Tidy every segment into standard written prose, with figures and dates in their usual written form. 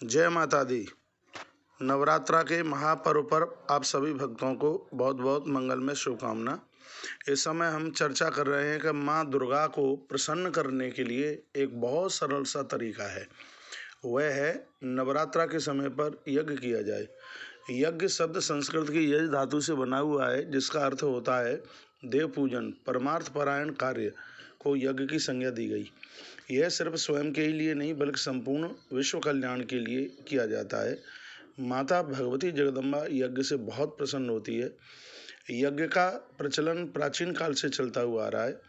जय माता दी। नवरात्रा के महापर्व पर आप सभी भक्तों को बहुत बहुत मंगलमय शुभकामना। इस समय हम चर्चा कर रहे हैं कि माँ दुर्गा को प्रसन्न करने के लिए एक बहुत सरल सा तरीका है। वह है नवरात्रा के समय पर यज्ञ किया जाए। यज्ञ शब्द संस्कृत की यज धातु से बना हुआ है, जिसका अर्थ होता है देव पूजन, परमार्थ परायण कार्य को यज्ञ की संज्ञा दी गई। यह सिर्फ स्वयं के ही लिए नहीं बल्कि संपूर्ण विश्व कल्याण के लिए किया जाता है। माता भगवती जगदम्बा यज्ञ से बहुत प्रसन्न होती है। यज्ञ का प्रचलन प्राचीन काल से चलता हुआ आ रहा है।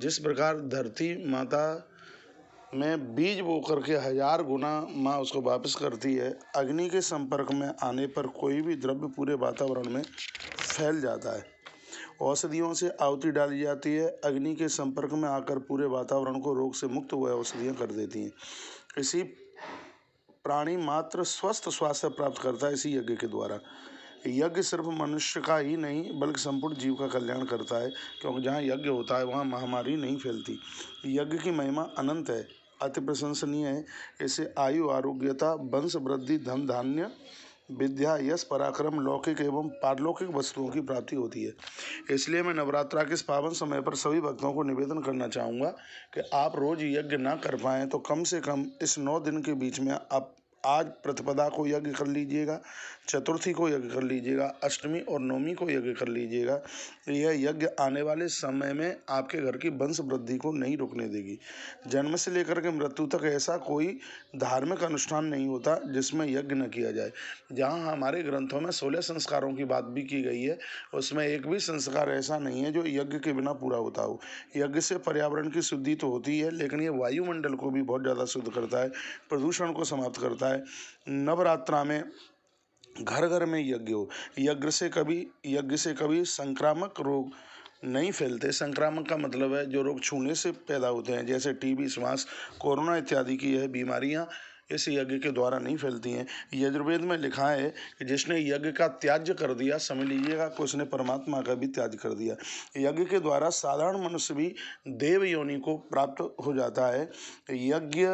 जिस प्रकार धरती माता में बीज बो करके 1000 गुना माँ उसको वापस करती है, अग्नि के संपर्क में आने पर कोई भी द्रव्य पूरे वातावरण में फैल जाता है। औषधियों से आहुति डाली जाती है, अग्नि के संपर्क में आकर पूरे वातावरण को रोग से मुक्त हुए औषधियाँ कर देती हैं। इसी प्राणी मात्र स्वस्थ स्वास्थ्य प्राप्त करता है इसी यज्ञ के द्वारा। यज्ञ सिर्फ मनुष्य का ही नहीं बल्कि संपूर्ण जीव का कल्याण करता है, क्योंकि जहाँ यज्ञ होता है वहाँ महामारी नहीं फैलती। यज्ञ की महिमा अनंत है, अति प्रशंसनीय है। इससे आयु, आरोग्यता, वंश वृद्धि, धन धान्य, विद्या, यश, पराक्रम, लौकिक एवं पारलौकिक वस्तुओं की प्राप्ति होती है। इसलिए मैं नवरात्रा के इस पावन समय पर सभी भक्तों को निवेदन करना चाहूँगा कि आप रोज यज्ञ ना कर पाएँ तो कम से कम इस 9 दिन के बीच में आप आज प्रतिपदा को यज्ञ कर लीजिएगा, चतुर्थी को यज्ञ कर लीजिएगा, अष्टमी और नवमी को यज्ञ कर लीजिएगा। यह यज्ञ आने वाले समय में आपके घर की वंश वृद्धि को नहीं रोकने देगी। जन्म से लेकर के मृत्यु तक ऐसा कोई धार्मिक अनुष्ठान नहीं होता जिसमें यज्ञ न किया जाए। जहाँ हमारे ग्रंथों में 16 संस्कारों की बात भी की गई है, उसमें एक भी संस्कार ऐसा नहीं है जो यज्ञ के बिना पूरा होता हो। यज्ञ से पर्यावरण की शुद्धि तो होती है, लेकिन ये वायुमंडल को भी बहुत ज़्यादा शुद्ध करता है, प्रदूषण को समाप्त करता है। नवरात्रा में घर घर में यज्ञ हो। यज्ञ से कभी संक्रामक रोग नहीं फैलते। संक्रामक का मतलब है जो रोग छूने से पैदा होते हैं, जैसे टीबी, श्वास, कोरोना इत्यादि की यह बीमारियां इस यज्ञ के द्वारा नहीं फैलती हैं। यजुर्वेद में लिखा है कि जिसने यज्ञ का त्याज्य कर दिया, समझ लीजिएगा कि उसने परमात्मा का भी त्याज्य कर दिया। यज्ञ के द्वारा साधारण मनुष्य भी देव योनि को प्राप्त हो जाता है। यज्ञ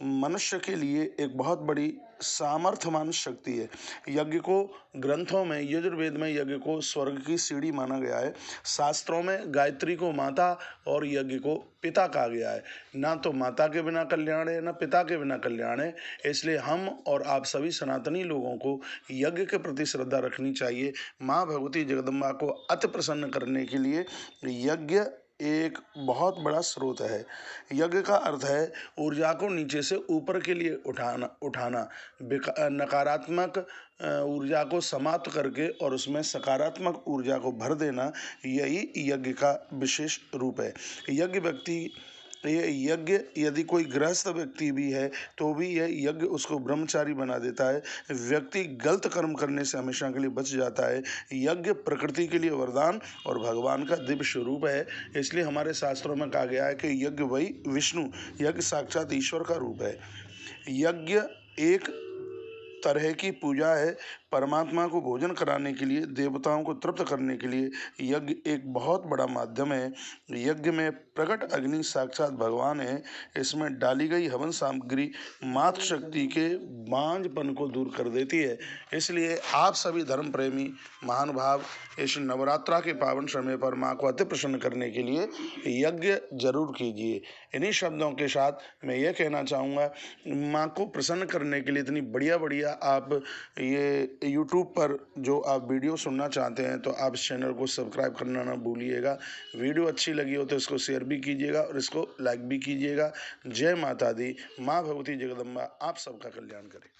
मनुष्य के लिए एक बहुत बड़ी सामर्थ्यमान शक्ति है। यज्ञ को ग्रंथों में, यजुर्वेद में यज्ञ को स्वर्ग की सीढ़ी माना गया है। शास्त्रों में गायत्री को माता और यज्ञ को पिता कहा गया है। ना तो माता के बिना कल्याण है, ना पिता के बिना कल्याण है। इसलिए हम और आप सभी सनातनी लोगों को यज्ञ के प्रति श्रद्धा रखनी चाहिए। माँ भगवती जगदम्बा को अति प्रसन्न करने के लिए यज्ञ एक बहुत बड़ा स्रोत है। यज्ञ का अर्थ है ऊर्जा को नीचे से ऊपर के लिए उठाना, नकारात्मक ऊर्जा को समाप्त करके और उसमें सकारात्मक ऊर्जा को भर देना, यही यज्ञ का विशेष रूप है। यज्ञ यदि कोई गृहस्थ व्यक्ति भी है तो भी यह यज्ञ उसको ब्रह्मचारी बना देता है। व्यक्ति गलत कर्म करने से हमेशा के लिए बच जाता है। यज्ञ प्रकृति के लिए वरदान और भगवान का दिव्य स्वरूप है। इसलिए हमारे शास्त्रों में कहा गया है कि यज्ञ वही विष्णु, यज्ञ साक्षात ईश्वर का रूप है। यज्ञ एक तरह की पूजा है। परमात्मा को भोजन कराने के लिए, देवताओं को तृप्त करने के लिए यज्ञ एक बहुत बड़ा माध्यम है। यज्ञ में प्रकट अग्नि साक्षात भगवान है। इसमें डाली गई हवन सामग्री मातृशक्ति के बांझपन को दूर कर देती है। इसलिए आप सभी धर्म प्रेमी महानुभाव इस नवरात्रा के पावन समय पर माँ को अति प्रसन्न करने के लिए यज्ञ जरूर कीजिए। इन्हीं शब्दों के साथ मैं ये कहना चाहूँगा, माँ को प्रसन्न करने के लिए इतनी बढ़िया आप ये YouTube पर जो आप वीडियो सुनना चाहते हैं तो आप इस चैनल को सब्सक्राइब करना ना भूलिएगा। वीडियो अच्छी लगी हो तो इसको शेयर भी कीजिएगा और इसको लाइक भी कीजिएगा। जय माता दी। माँ भगवती जगदम्बा आप सबका कल्याण करे।